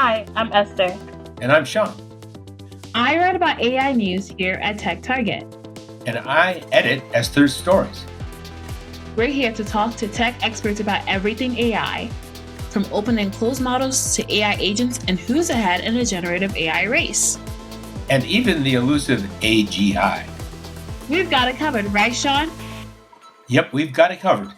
Hi, I'm Esther. And I'm Shaun. I write about AI news here at TechTarget. And I edit Esther's stories. We're here to talk to tech experts about everything AI, from open and closed models to AI agents and who's ahead in the generative AI race. And even the elusive AGI. We've got it covered, right, Shaun? Yep, we've got it covered.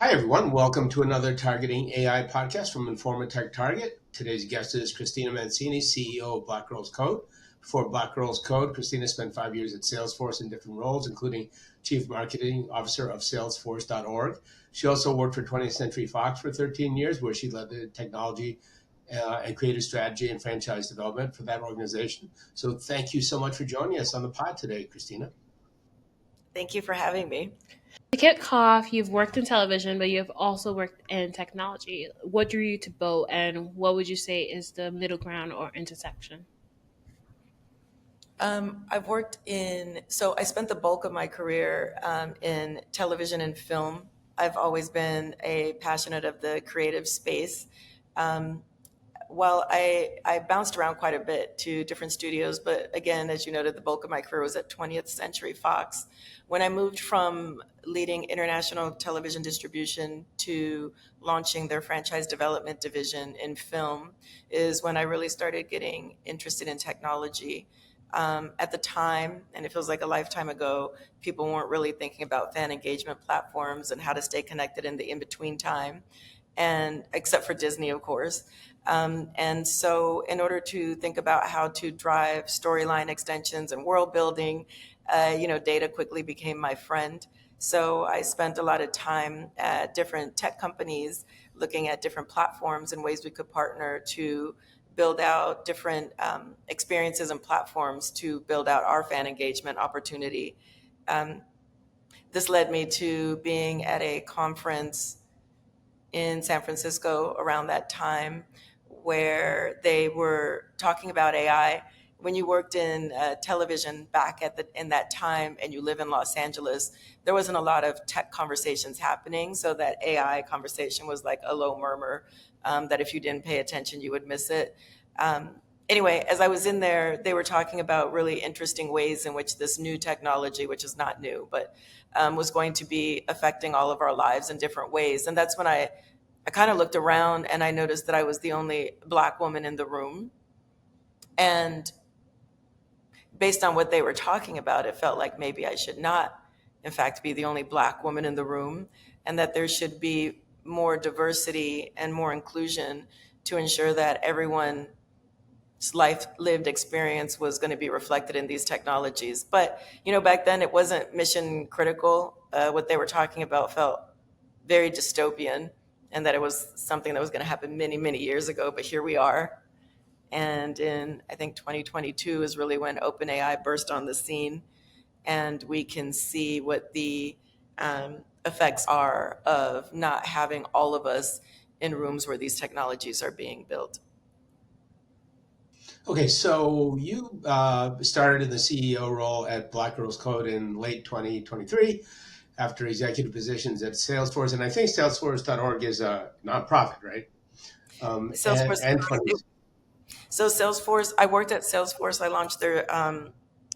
Hi, everyone. Welcome to another Targeting AI podcast from Informa TechTarget. Today's guest is Cristina Mancini, CEO of Black Girls Code. Before Black Girls Code, Cristina spent 5 years at Salesforce in different roles, including Chief Marketing Officer of Salesforce.org. She also worked for 20th Century Fox for 13 years, where she led the technology and creative strategy and franchise development for that organization. So thank you so much for joining us on the pod today, Cristina. Thank you for having me. To kick off, you've worked in television, but you've also worked in technology. What drew you to both, and what would you say is the middle ground or intersection? I've worked so I spent the bulk of my career in television and film. I've always been passionate of the creative space. While I bounced around quite a bit to different studios, but again, as you noted, the bulk of my career was at 20th Century Fox. When I moved from leading international television distribution to launching their franchise development division in film is when I really started getting interested in technology. At the time, and it feels like a lifetime ago, people weren't really thinking about fan engagement platforms and how to stay connected in the in-between time, and except for Disney, of course. And so in order to think about how to drive storyline extensions and world building, data quickly became my friend. So I spent a lot of time at different tech companies looking at different platforms and ways we could partner to build out different experiences and platforms to build out our fan engagement opportunity. This led me to being at a conference in San Francisco around that time where they were talking about AI. When you worked in television back in that time and you live in Los Angeles, there wasn't a lot of tech conversations happening. So that AI conversation was like a low murmur that if you didn't pay attention, you would miss it. Anyway, as I was in there, they were talking about really interesting ways in which this new technology, which is not new, but was going to be affecting all of our lives in different ways. And that's when I kind of looked around and I noticed that I was the only Black woman in the room. And based on what they were talking about, it felt like maybe I should not, in fact, be the only Black woman in the room, and that there should be more diversity and more inclusion to ensure that everyone's lived experience was going to be reflected in these technologies. But, back then it wasn't mission critical. What they were talking about felt very dystopian, and that it was something that was going to happen many, many years ago, but here we are. And in, I think, 2022 is really when OpenAI burst on the scene, and we can see what the effects are of not having all of us in rooms where these technologies are being built. Okay, so you started in the CEO role at Black Girls Code in late 2023 after executive positions at Salesforce. And I think Salesforce.org is a nonprofit, right? Salesforce. So Salesforce, I worked at Salesforce. I launched their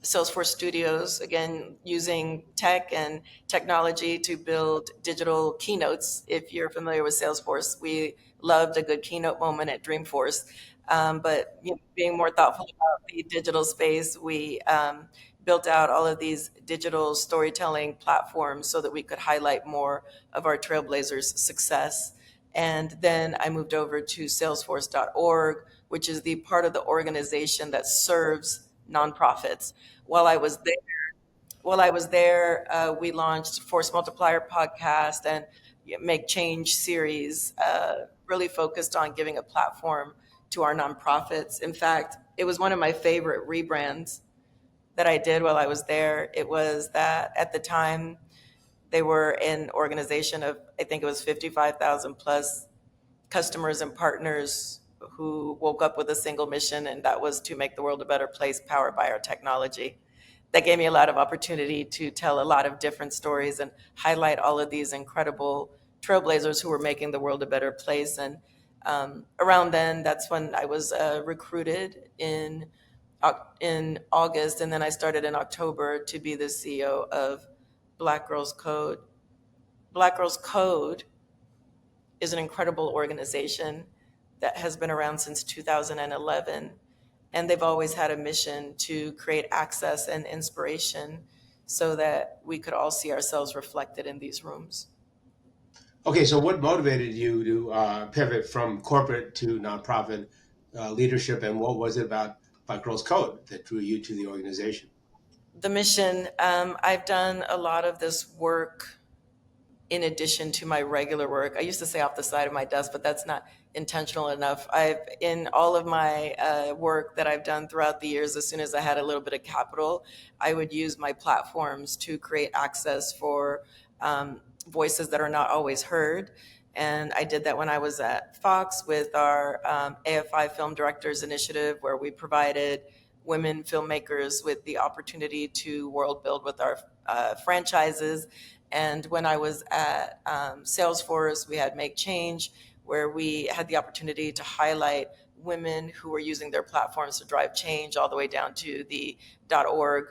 Salesforce Studios, again, using tech and technology to build digital keynotes. If you're familiar with Salesforce, we loved a good keynote moment at Dreamforce. But being more thoughtful about the digital space, we built out all of these digital storytelling platforms so that we could highlight more of our Trailblazers' success. And then I moved over to Salesforce.org, which is the part of the organization that serves nonprofits. While I was there, we launched Force Multiplier podcast and Make Change series, really focused on giving a platform to our nonprofits. In fact, it was one of my favorite rebrands that I did while I was there. It was that at the time they were an organization of, I think it was 55,000 plus customers and partners who woke up with a single mission, and that was to make the world a better place powered by our technology. that gave me a lot of opportunity to tell a lot of different stories and highlight all of these incredible trailblazers who were making the world a better place. And around then, that's when I was recruited in August, and then I started in October to be the CEO of Black Girls Code. Black Girls Code is an incredible organization that has been around since 2011. And they've always had a mission to create access and inspiration so that we could all see ourselves reflected in these rooms. Okay, so what motivated you to pivot from corporate to nonprofit leadership, and what was it about Black Girls Code that drew you to the organization? The mission, I've done a lot of this work in addition to my regular work. I used to say off the side of my desk, but that's not intentional enough. In all of my work that I've done throughout the years, as soon as I had a little bit of capital, I would use my platforms to create access for voices that are not always heard. And I did that when I was at Fox with our AFI Film Directors Initiative, where we provided women filmmakers with the opportunity to world build with our franchises. And when I was at Salesforce, we had Make Change, where we had the opportunity to highlight women who were using their platforms to drive change, all the way down to the .org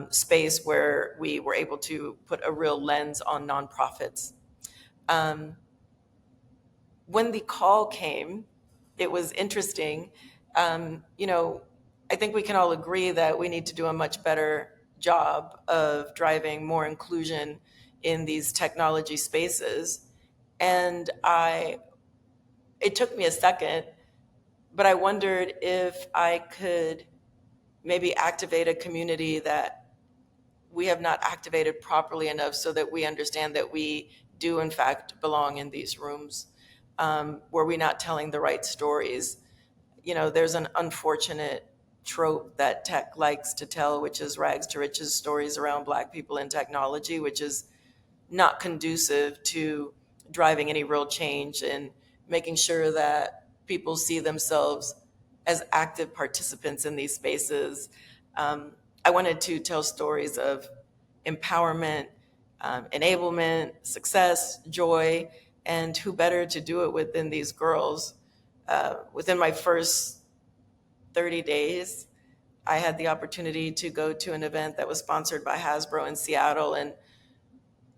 space, where we were able to put a real lens on nonprofits. When the call came, it was interesting. I think we can all agree that we need to do a much better job of driving more inclusion in these technology spaces. And it took me a second, but I wondered if I could maybe activate a community that we have not activated properly enough, so that we understand that we do in fact belong in these rooms. Were we not telling the right stories? There's an unfortunate trope that tech likes to tell, which is rags to riches stories around Black people in technology, which is not conducive to driving any real change and making sure that people see themselves as active participants in these spaces. I wanted to tell stories of empowerment, enablement, success, joy, and who better to do it within these girls. Within my first 30 days, I had the opportunity to go to an event that was sponsored by Hasbro in Seattle and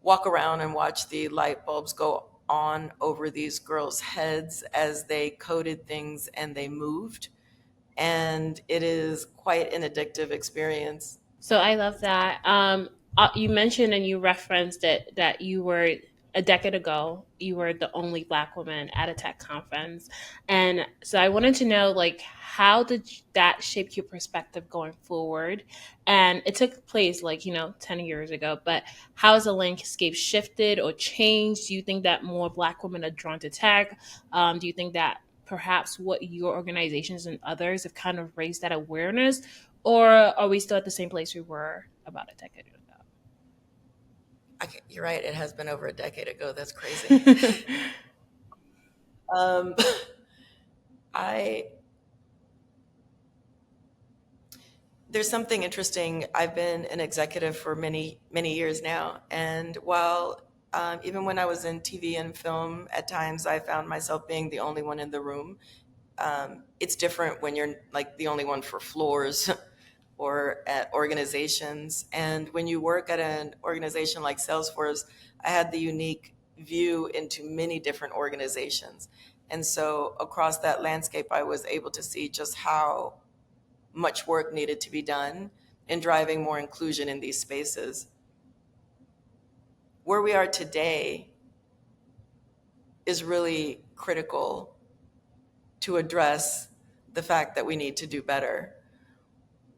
walk around and watch the light bulbs go on over these girls' heads as they coded things and they moved. And it is quite an addictive experience. So I love that. You mentioned and you referenced it that you were a decade ago. You were the only Black woman at a tech conference, and so I wanted to know, like, how did that shape your perspective going forward? And it took place, like, 10 years ago. But how has the landscape shifted or changed? Do you think that more Black women are drawn to tech? Do you think that perhaps what your organizations and others have kind of raised that awareness? Or are we still at the same place we were about a decade ago? Okay, you're right. It has been over a decade ago. That's crazy. There's something interesting. I've been an executive for many, many years now. And while even when I was in TV and film, at times I found myself being the only one in the room. It's different when you're like the only one for floors or at organizations. And when you work at an organization like Salesforce, I had the unique view into many different organizations. And so across that landscape, I was able to see just how much work needed to be done in driving more inclusion in these spaces. Where we are today is really critical to address the fact that we need to do better.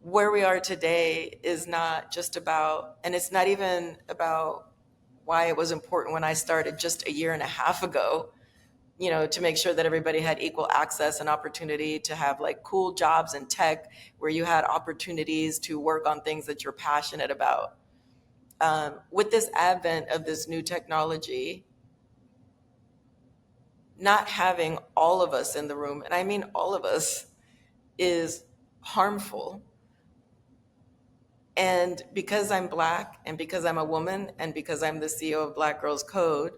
Where we are today is not just about, and it's not even about why it was important when I started just a year and a half ago, to make sure that everybody had equal access and opportunity to have like cool jobs in tech where you had opportunities to work on things that you're passionate about. With this advent of this new technology, not having all of us in the room, and I mean all of us, is harmful. And because I'm Black and because I'm a woman and because I'm the CEO of Black Girls Code,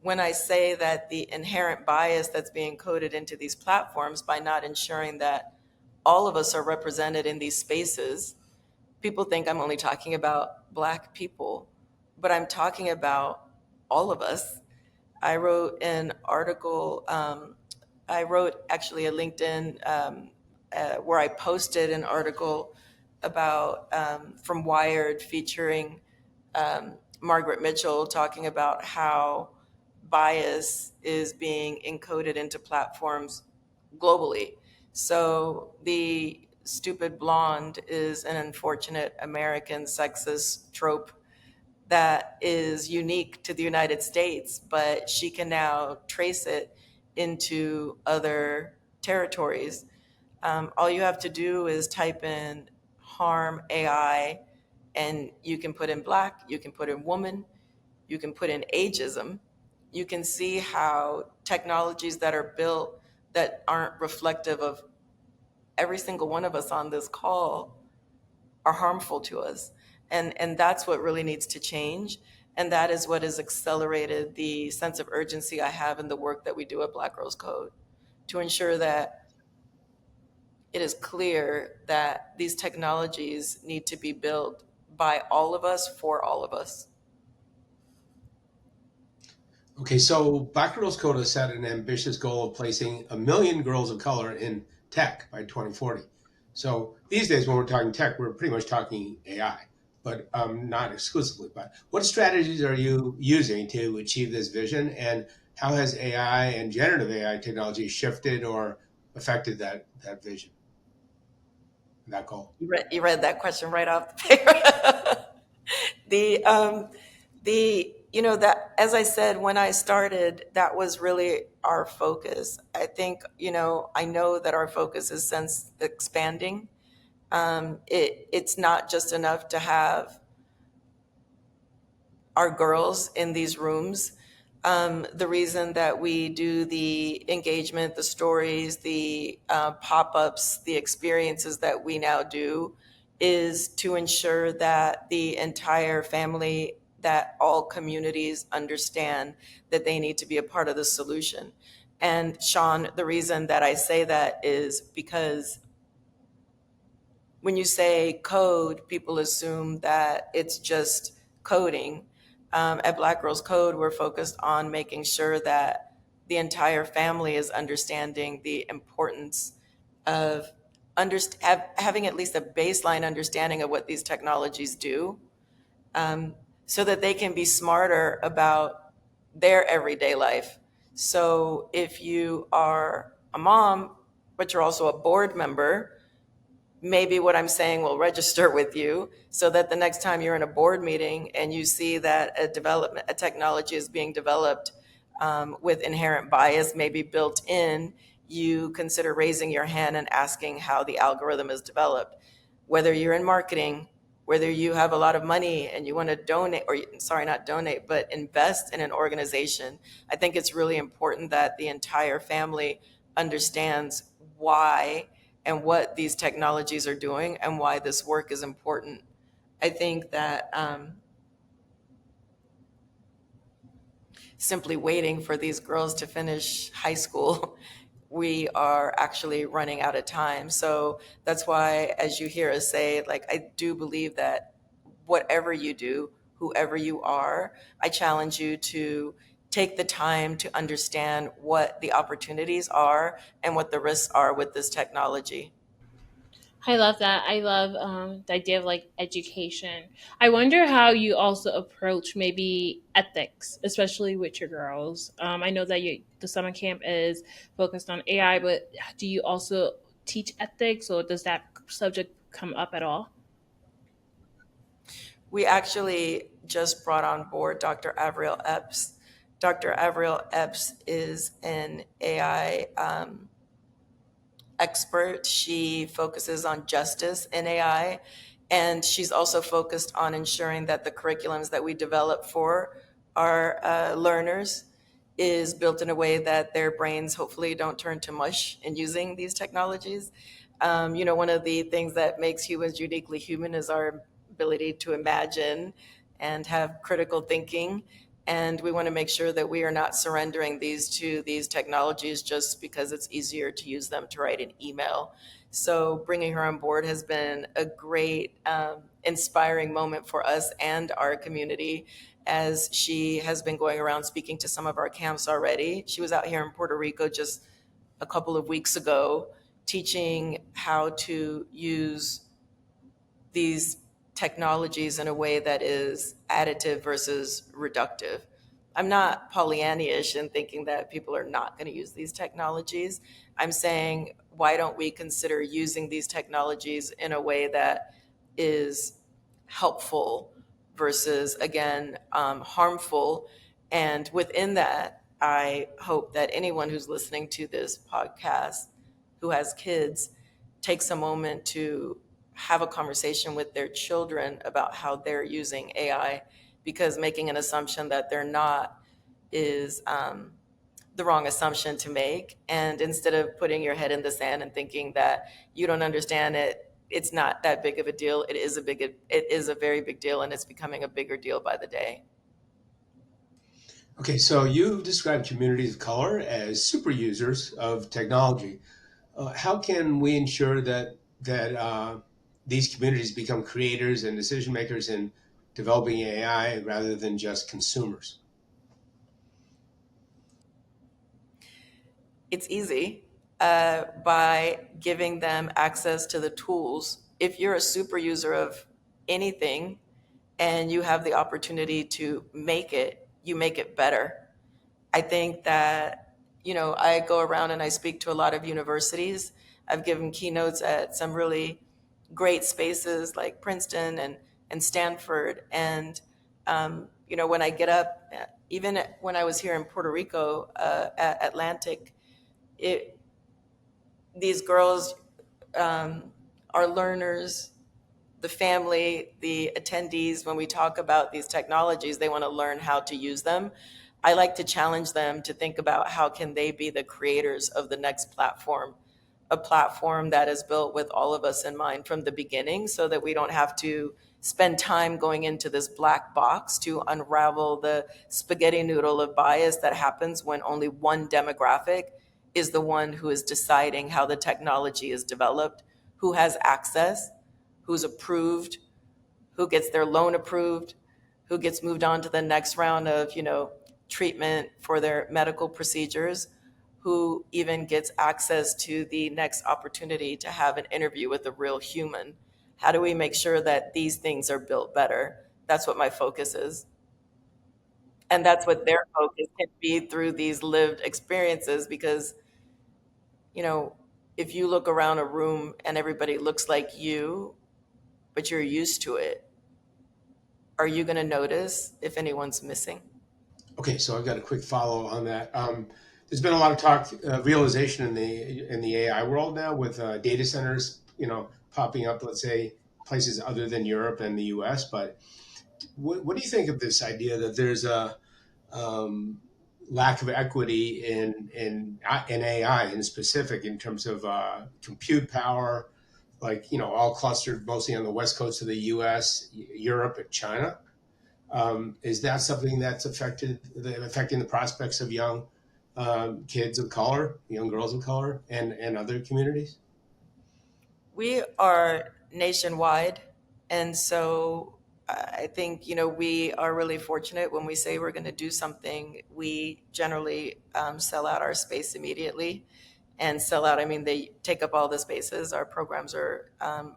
when I say that the inherent bias that's being coded into these platforms by not ensuring that all of us are represented in these spaces, people think I'm only talking about Black people, but I'm talking about all of us. I wrote an article, I wrote actually a LinkedIn where I posted an article about from Wired featuring Margaret Mitchell talking about how bias is being encoded into platforms globally. So the stupid blonde is an unfortunate American sexist trope that is unique to the United States, but she can now trace it into other territories. All you have to do is type in harm AI, and you can put in Black, you can put in woman, you can put in ageism. You can see how technologies that are built that aren't reflective of every single one of us on this call are harmful to us. And that's what really needs to change. And that is what has accelerated the sense of urgency I have in the work that we do at Black Girls Code to ensure that it is clear that these technologies need to be built by all of us for all of us. Okay, so Black Girls Code has set an ambitious goal of placing 1 million girls of color in tech by 2040. So these days, when we're talking tech, we're pretty much talking AI, but not exclusively. But what strategies are you using to achieve this vision, and how has AI and generative AI technology shifted or affected that vision, that goal? You read that question right off the paper. The you know that, as I said when I started, that was really our focus. I think, I know that our focus is since expanding. It's not just enough to have our girls in these rooms. The reason that we do the engagement, the stories, the pop-ups, the experiences that we now do is to ensure that the entire family, that all communities understand that they need to be a part of the solution. And Shaun, the reason that I say that is because when you say code, people assume that it's just coding. At Black Girls Code, we're focused on making sure that the entire family is understanding the importance of having at least a baseline understanding of what these technologies do, so that they can be smarter about their everyday life. So if you are a mom, but you're also a board member, maybe what I'm saying will register with you, so that the next time you're in a board meeting and you see that a technology is being developed with inherent bias maybe built in, you consider raising your hand and asking how the algorithm is developed. Whether you're in marketing, whether you have a lot of money and you want to donate, or sorry, not donate, but invest in an organization, I think it's really important that the entire family understands why and what these technologies are doing and why this work is important. I think that simply waiting for these girls to finish high school, we are actually running out of time. So that's why, as you hear us say, like, I do believe that whatever you do, whoever you are, I challenge you to take the time to understand what the opportunities are and what the risks are with this technology. I love that. I love the idea of like education. I wonder how you also approach maybe ethics, especially with your girls. I know that the summer camp is focused on AI, but do you also teach ethics, or does that subject come up at all? We actually just brought on board Dr. Avriel Epps. Dr. Avriel Epps is an AI expert. She focuses on justice in AI, and she's also focused on ensuring that the curriculums that we develop for our learners is built in a way that their brains hopefully don't turn to mush in using these technologies. One of the things that makes humans uniquely human is our ability to imagine and have critical thinking. And we want to make sure that we are not surrendering these technologies just because it's easier to use them to write an email. So bringing her on board has been a great, inspiring moment for us and our community, as she has been going around speaking to some of our camps already. She was out here in Puerto Rico just a couple of weeks ago, teaching how to use these technologies in a way that is additive versus reductive. I'm not Pollyannish in thinking that people are not going to use these technologies. I'm saying, why don't we consider using these technologies in a way that is helpful versus, again, harmful? And within that, I hope that anyone who's listening to this podcast who has kids takes a moment to have a conversation with their children about how they're using AI, because making an assumption that they're not is the wrong assumption to make. And instead of putting your head in the sand and thinking that you don't understand it, it's not that big of a deal. It is a very big deal, and it's becoming a bigger deal by the day. Okay, so you've described communities of color as super users of technology. How can we ensure that these communities become creators and decision makers in developing AI rather than just consumers? It's easy, by giving them access to the tools. If you're a super user of anything and you have the opportunity to make it, you make it better. I think that, I go around and I speak to a lot of universities. I've given keynotes at some really great spaces like Princeton and Stanford. And, when I get up, even when I was here in Puerto Rico, at Atlantic, it, these girls, um, are learners. The family, the attendees, when we talk about these technologies, they want to learn how to use them. I like to challenge them to think about how can they be the creators of the next platform, a platform that is built with all of us in mind from the beginning, so that we don't have to spend time going into this black box to unravel the spaghetti noodle of bias that happens when only one demographic is the one who is deciding how the technology is developed, who has access, who's approved, who gets their loan approved, who gets moved on to the next round of, treatment for their medical procedures, who even gets access to the next opportunity to have an interview with a real human. How do we make sure that these things are built better? That's what my focus is. And that's what their focus can be through these lived experiences, because, you know, if you look around a room and everybody looks like you, but you're used to it, are you going to notice if anyone's missing? Okay, so I've got a quick follow on that. There's been a lot of talk, realization in the AI world now with data centers, popping up. Let's say places other than Europe and the U.S. But what do you think of this idea that there's a um, lack of equity in AI in specific in terms of compute power, like all clustered mostly on the west coast of the U.S., Europe, and China? Is that something that's affecting the prospects of young kids of color, young girls of color, and other communities? We are nationwide. And so I think, we are really fortunate when we say we're going to do something, we generally, sell out our space immediately. And sell out, I mean, they take up all the spaces. Our programs are,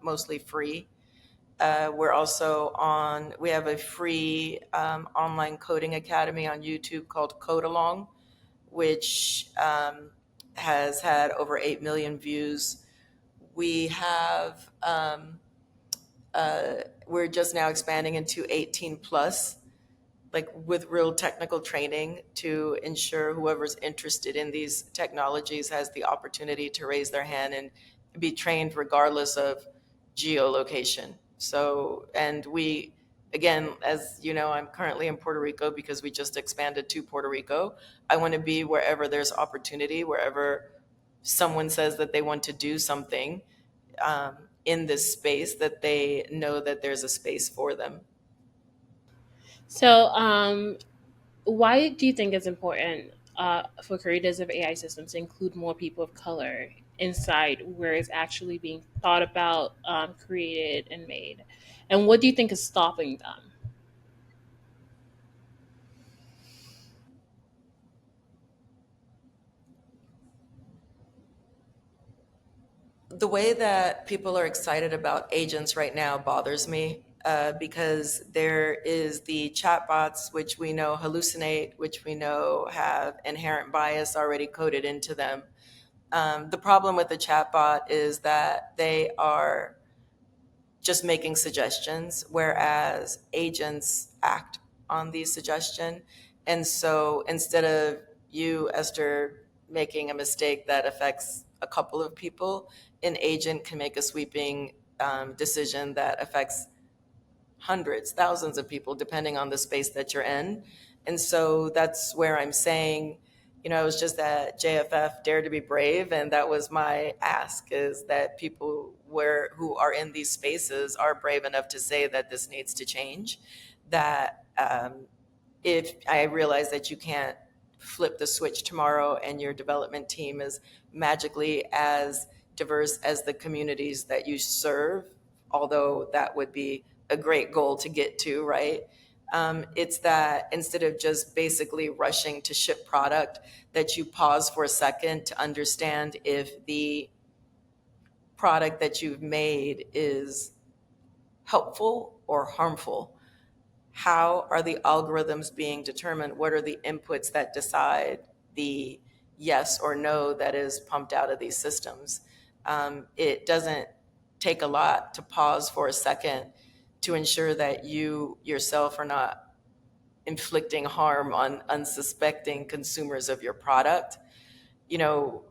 mostly free. We have a free, online coding academy on YouTube called Code Along, which, has had over 8 million views. We have, we're just now expanding into 18 plus, like with real technical training to ensure whoever's interested in these technologies has the opportunity to raise their hand and be trained regardless of geolocation. So, and we, again, as you know, I'm currently in Puerto Rico because we just expanded to Puerto Rico. I want to be wherever there's opportunity, wherever someone says that they want to do something. Um, in this space, that they know that there's a space for them. So, why do you think it's important for creators of AI systems to include more people of color inside where it's actually being thought about, created, and made? And what do you think is stopping them? The way that people are excited about agents right now bothers me, because there is the chatbots, which we know hallucinate, which we know have inherent bias already coded into them. The problem with the chatbot is that they are just making suggestions, whereas agents act on these suggestions. And so instead of you, Esther, making a mistake that affects a couple of people, an agent can make a sweeping decision that affects hundreds, thousands of people, depending on the space that you're in. And so that's where I'm saying, I was just at JFF Dare to Be Brave, and that was my ask, is that people who are in these spaces are brave enough to say that this needs to change. That if I realize that you can't flip the switch tomorrow and your development team is magically as diverse as the communities that you serve, although that would be a great goal to get to, right? It's that instead of just basically rushing to ship product, that you pause for a second to understand if the product that you've made is helpful or harmful. How are the algorithms being determined? What are the inputs that decide the yes or no that is pumped out of these systems? It doesn't take a lot to pause for a second to ensure that you yourself are not inflicting harm on unsuspecting consumers of your product. You know,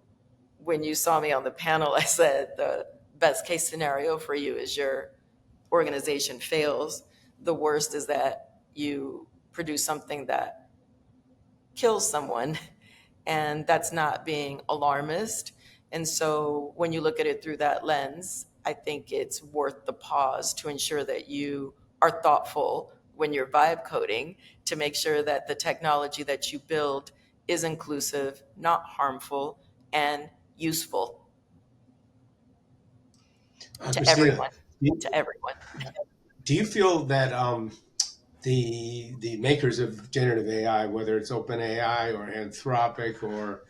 when you saw me on the panel, I said the best case scenario for you is your organization fails. The worst is that you produce something that kills someone, and that's not being alarmist. And so when you look at it through that lens, I think it's worth the pause to ensure that you are thoughtful when you're vibe coding, to make sure that the technology that you build is inclusive, not harmful, and useful to Christina, everyone. To everyone. do you feel that the makers of generative AI, whether it's OpenAI or Anthropic or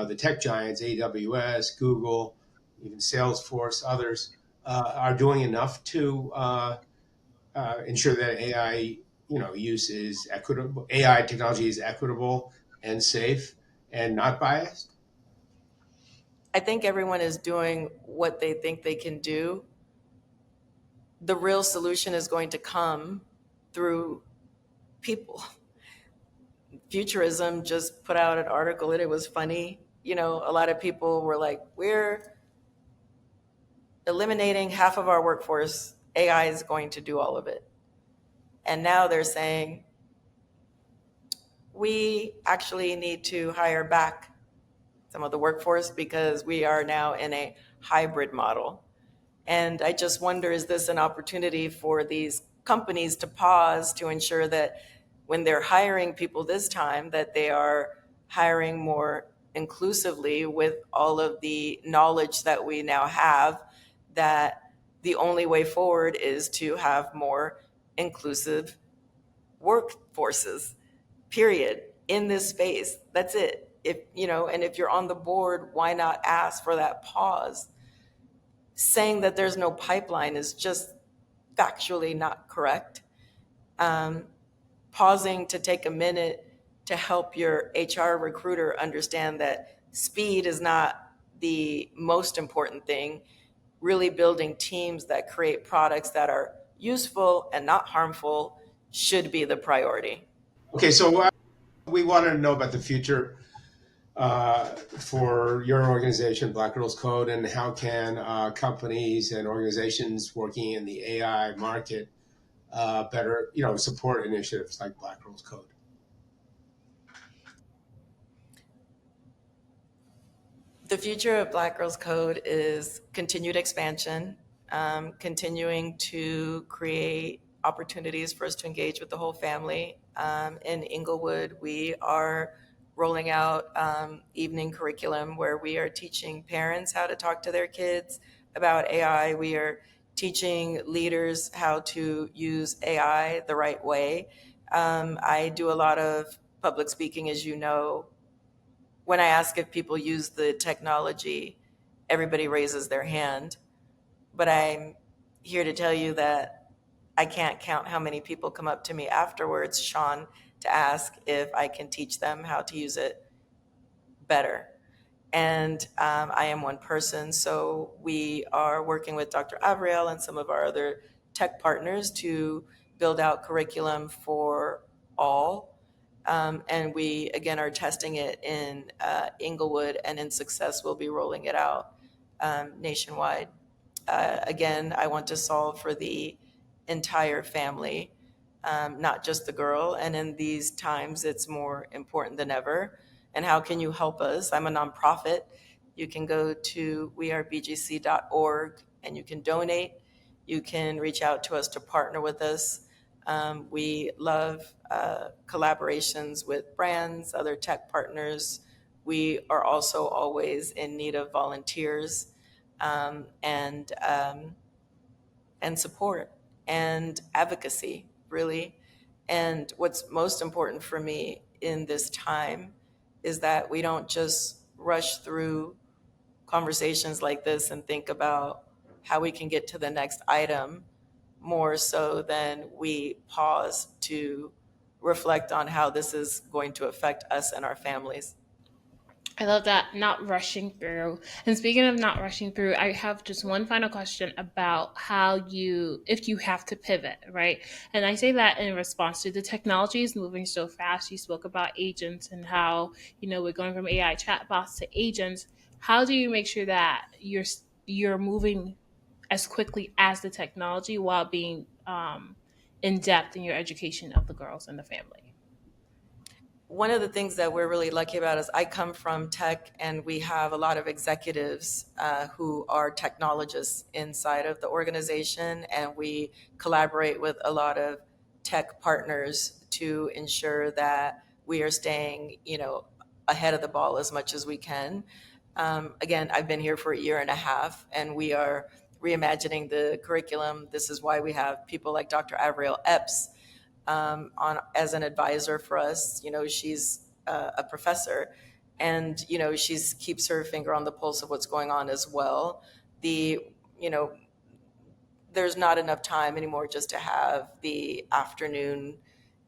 the tech giants, AWS, Google, even Salesforce, others, are doing enough to ensure that AI, use is equitable. AI technology is equitable and safe and not biased. I think everyone is doing what they think they can do. The real solution is going to come through people. Futurism just put out an article and it was funny. A lot of people were like, we're eliminating half of our workforce. AI is going to do all of it. And now they're saying, we actually need to hire back some of the workforce because we are now in a hybrid model. And I just wonder, is this an opportunity for these companies to pause to ensure that when they're hiring people this time, that they are hiring more inclusively with all of the knowledge that we now have, that the only way forward is to have more inclusive workforces, period, in this space. That's it. And if you're on the board, why not ask for that pause? Saying that there's no pipeline is just factually not correct. Um, Pausing to take a minute to help your HR recruiter understand that speed is not the most important thing. Really building teams that create products that are useful and not harmful should be the priority. Okay, so we wanted to know about the future for your organization, Black Girls Code, and how can companies and organizations working in the AI market better, support initiatives like Black Girls Code. The future of Black Girls Code is continued expansion. continuing to create opportunities for us to engage with the whole family. In Inglewood, we are rolling out evening curriculum where we are teaching parents how to talk to their kids about AI. We are teaching leaders how to use AI the right way. I do a lot of public speaking, as you know. When I ask if people use the technology, everybody raises their hand. But I'm here to tell you that I can't count how many people come up to me afterwards, Shaun, to ask if I can teach them how to use it better. And I am one person, so we are working with Dr. Avriel and some of our other tech partners to build out curriculum for all. And we, again, are testing it in Inglewood, and in success, we'll be rolling it out nationwide. Again, I want to solve for the entire family, not just the girl. And in these times, it's more important than ever. And how can you help us? I'm a nonprofit. You can go to wearebgc.org and you can donate. You can reach out to us to partner with us. We love collaborations with brands, other tech partners. We are also always in need of volunteers um, and um, and support and advocacy, really. And what's most important for me in this time is that we don't just rush through conversations like this and think about how we can get to the next item, more so than we pause to reflect on how this is going to affect us and our families. I love that, not rushing through. And speaking of not rushing through, I have just one final question about how you, if you have to pivot, right? And I say that in response to the technology is moving so fast. You spoke about agents and how, we're going from AI chatbots to agents. How do you make sure that you're moving as quickly as the technology while being in depth in your education of the girls and the family? One of the things that we're really lucky about is I come from tech, and we have a lot of executives who are technologists inside of the organization, and we collaborate with a lot of tech partners to ensure that we are staying, ahead of the ball as much as we can. Again, I've been here for a year and a half, and we are reimagining the curriculum. This is why we have people like Dr. Avriel Epps on as an advisor for us. She's a professor, and she's keeps her finger on the pulse of what's going on as well. The you know there's not enough time anymore just to have the afternoon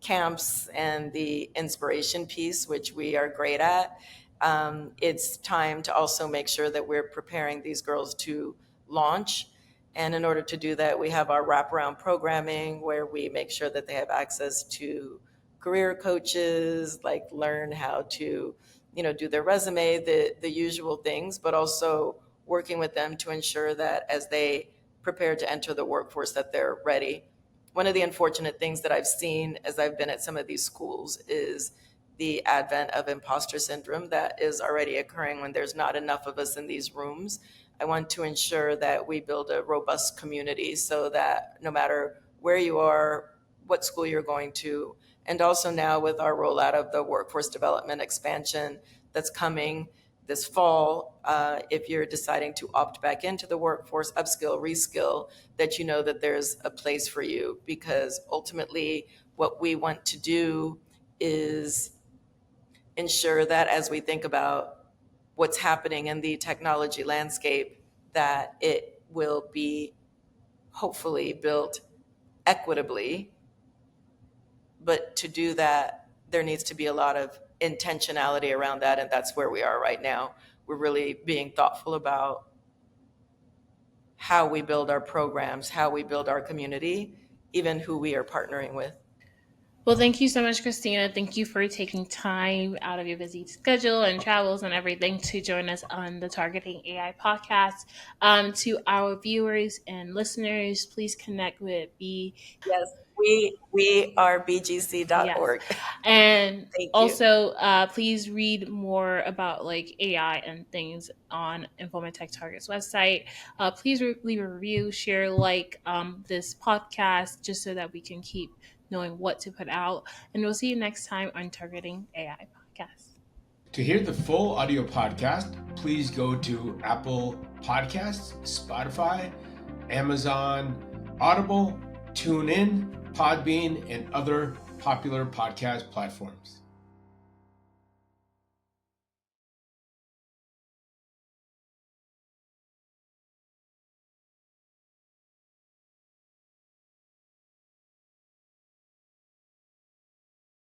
camps and the inspiration piece, which we are great at. It's time to also make sure that we're preparing these girls to launch. And in order to do that, we have our wraparound programming where we make sure that they have access to career coaches, like learn how to, do their resume, the usual things, but also working with them to ensure that as they prepare to enter the workforce, that they're ready. One of the unfortunate things that I've seen as I've been at some of these schools is the advent of imposter syndrome that is already occurring when there's not enough of us in these rooms. I want to ensure that we build a robust community so that no matter where you are, what school you're going to, and also now with our rollout of the workforce development expansion that's coming this fall, if you're deciding to opt back into the workforce, upskill, reskill, that you know that there's a place for you. Because ultimately, what we want to do is ensure that as we think about what's happening in the technology landscape, that it will be hopefully built equitably. But to do that, there needs to be a lot of intentionality around that. And that's where we are right now. We're really being thoughtful about how we build our programs, how we build our community, even who we are partnering with. Well, thank you so much, Christina. Thank you for taking time out of your busy schedule and travels and everything to join us on the Targeting AI podcast. To our viewers and listeners, please connect with B Yes. We are Yes. bgc.org. And Thank you. also, please read more about like AI and things on Informa Tech Target's website. Please leave a review, share like this podcast just so that we can keep knowing what to put out. And we'll see you next time on Targeting AI Podcast. To hear the full audio podcast, please go to Apple Podcasts, Spotify, Amazon, Audible, TuneIn, Podbean, and other popular podcast platforms.